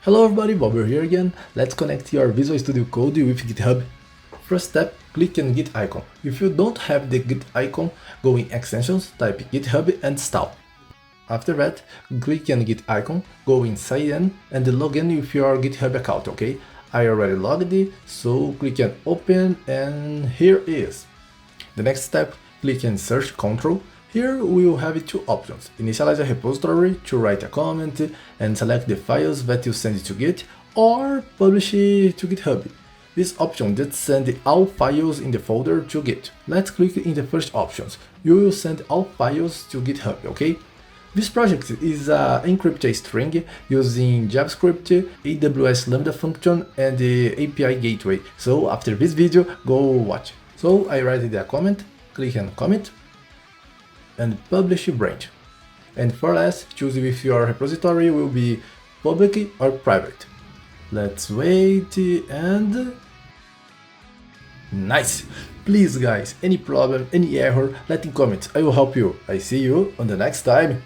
Hello everybody, Bobber here again. Let's connect your Visual Studio Code with GitHub. First step, click on Git icon. If you don't have the Git icon, go in Extensions, type GitHub and install. After that, click on Git icon, go in Sign in and log in with your GitHub account, okay? I already logged in, so click on Open and here is. The next step, click on Search Control. Here we will have two options, initialize a repository to write a comment and select the files that you send to Git, or publish it to GitHub. This option just send all files in the folder to Git. Let's click in the first options. You will send all files to GitHub, okay? This project is an encrypted string using JavaScript, AWS Lambda function and the API gateway. So after this video, go watch. So I write the comment, click on commit, and publish branch. And for last, choose if your repository will be public or private. Let's wait and... Nice! Please guys, any problem, any error, let in comments, I will help you. I see you on the next time.